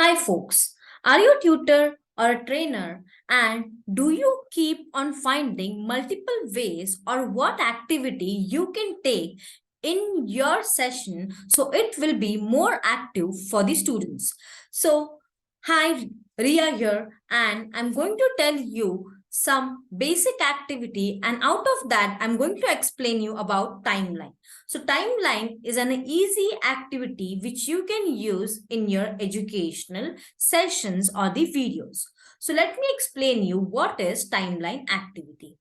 Hi, folks. Are you a tutor or a trainer? And do you keep on finding multiple ways or what activity you can take in your session so it will be more active for the students? So, hi, Ria here, and I'm going to tell you some basic activity, and out of that, I'm going to explain you about timeline. So timeline is an easy activity which you can use in your educational sessions or the videos. So let me explain you what is timeline activity.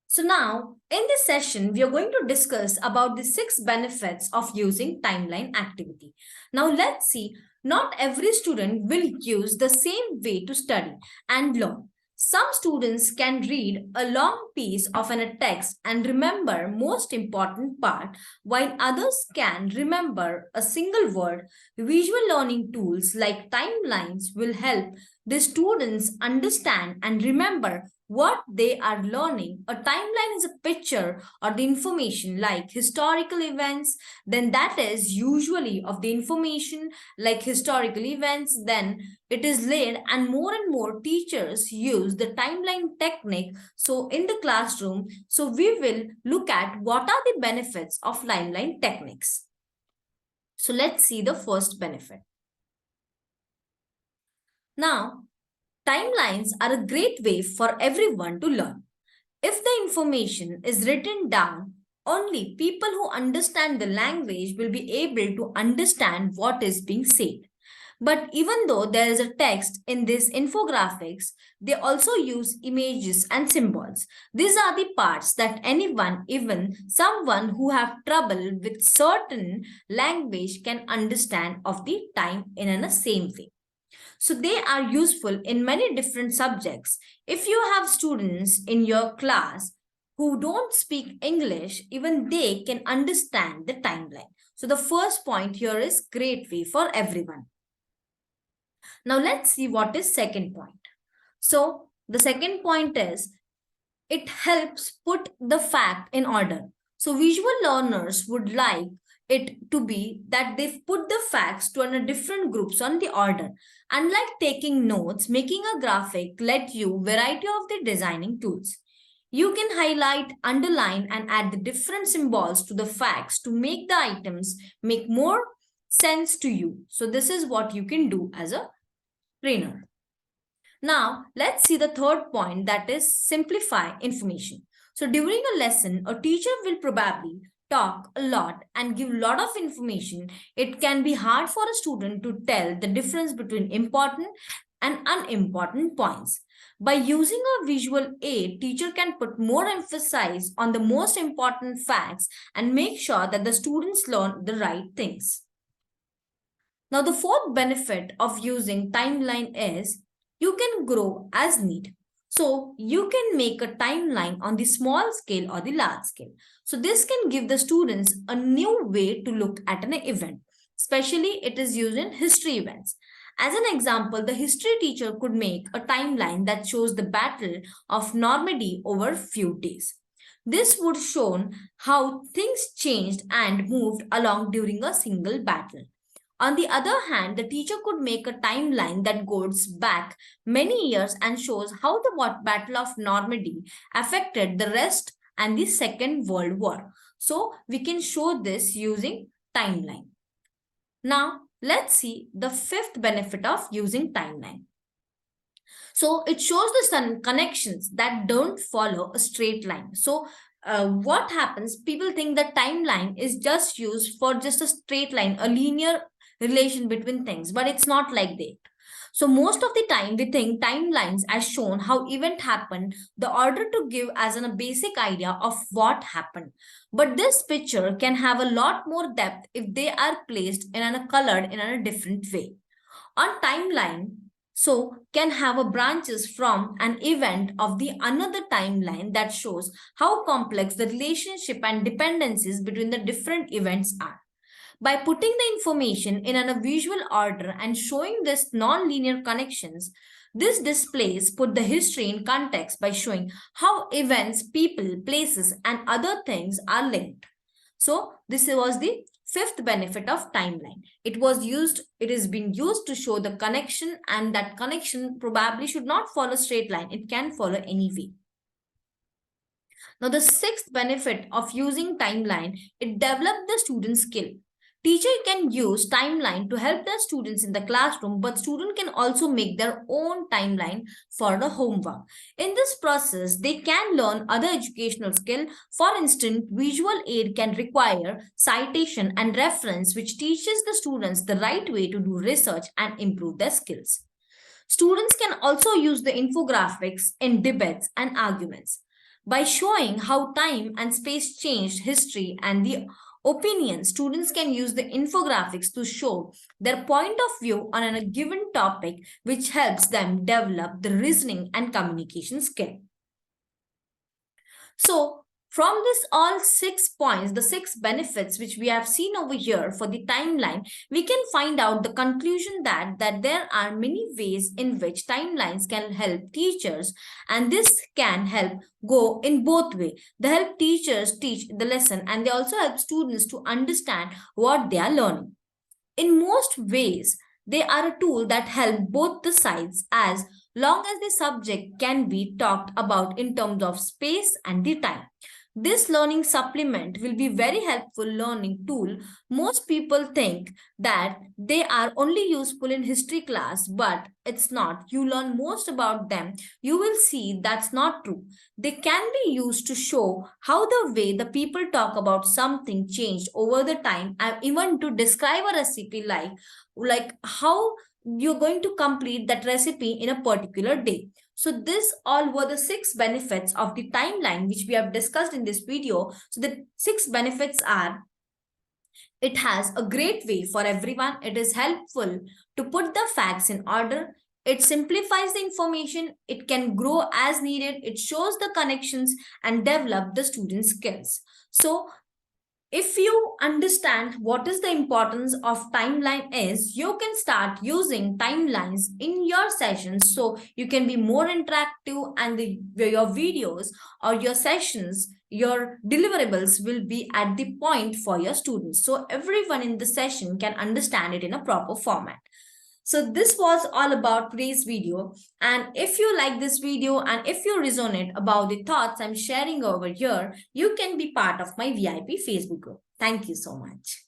So now in this session, we are going to discuss about the 6 benefits of using timeline activity. Now let's see, not every student will use the same way to study and learn. Some students can read a long piece of a text and remember most important part, while others can remember a single word. Visual learning tools like timelines will help the students understand and remember what they are learning. A timeline is a picture or the information like historical events, then that is usually of the information like historical events, then it is laid, and more teachers use the timeline technique. So in the classroom, so we will look at what are the benefits of timeline techniques. So let's see the first benefit. Now, timelines are a great way for everyone to learn. If the information is written down, only people who understand the language will be able to understand what is being said. But even though there is a text in these infographics, they also use images and symbols. These are the parts that anyone, even someone who have trouble with certain language, can understand of the time in a same way. So they are useful in many different subjects. If you have students in your class who don't speak English, even they can understand the timeline. So the first point here is great way for everyone. Now let's see what is second point. So the second point is it helps put the fact in order. So visual learners would like it to be that they've put the facts to a different groups on the order. Unlike taking notes, making a graphic let you variety of the designing tools. You can highlight, underline, and add the different symbols to the facts to make the items make more sense to you. So this is what you can do as a trainer. Now, let's see the third point, that is simplify information. So during a lesson, a teacher will probably talk a lot and give a lot of information. It can be hard for a student to tell the difference between important and unimportant points. By using a visual aid, teacher can put more emphasis on the most important facts and make sure that the students learn the right things. Now, the fourth benefit of using timeline is you can grow as need. So, you can make a timeline on the small scale or the large scale. So, this can give the students a new way to look at an event, especially it is used in history events. As an example, the history teacher could make a timeline that shows the Battle of Normandy over few days. This would show how things changed and moved along during a single battle. On the other hand, the teacher could make a timeline that goes back many years and shows how the Battle of Normandy affected the rest and the Second World War. So we can show this using timeline. Now, let's see the fifth benefit of using timeline. So it shows the sun connections that don't follow a straight line. So what happens? People think that timeline is just used for just a straight line, a linear relation between things, but it's not like that. So most of the time we think timelines as shown how event happened, the order to give as a basic idea of what happened. But this picture can have a lot more depth if they are placed in a colored in a different way. On timeline, So can have a branches from an event of the another timeline that shows how complex the relationship and dependencies between the different events are. By putting the information in a visual order and showing this non-linear connections, this displays put the history in context by showing how events, people, places, and other things are linked. So this was the fifth benefit of timeline. It is being used to show the connection, and that connection probably should not follow straight line. It can follow any way. Now, the sixth benefit of using timeline, it develops the student skill. Teacher can use timeline to help their students in the classroom, but student can also make their own timeline for the homework. In this process, they can learn other educational skill. For instance, visual aid can require citation and reference, which teaches the students the right way to do research and improve their skills. Students can also use the infographics in debates and arguments. By showing how time and space changed history and the opinion, students can use the infographics to show their point of view on a given topic, which helps them develop the reasoning and communication skill. So, from this all 6 points, the 6 benefits which we have seen over here for the timeline, we can find out the conclusion that there are many ways in which timelines can help teachers, and this can help go in both way. They help teachers teach the lesson, and they also help students to understand what they are learning. In most ways, they are a tool that help both the sides as long as the subject can be talked about in terms of space and the time. This learning supplement will be very helpful learning tool. Most people think that they are only useful in history class, but it's not. You learn most about them. You will see that's not true. They can be used to show how the way the people talk about something changed over the time, and even to describe a recipe like how you're going to complete that recipe in a particular day. So this all were the 6 benefits of the timeline which we have discussed in this video. So the 6 benefits are: it has a great way for everyone. It is helpful to put the facts in order. It simplifies the information. It can grow as needed. It shows the connections and develop the student skills. So if you understand what is the importance of timeline is, you can start using timelines in your sessions so you can be more interactive, and your videos or your sessions, your deliverables will be at the point for your students, so everyone in the session can understand it in a proper format. So this was all about today's video. And if you like this video and if you resonate about the thoughts I'm sharing over here, you can be part of my VIP Facebook group. Thank you so much.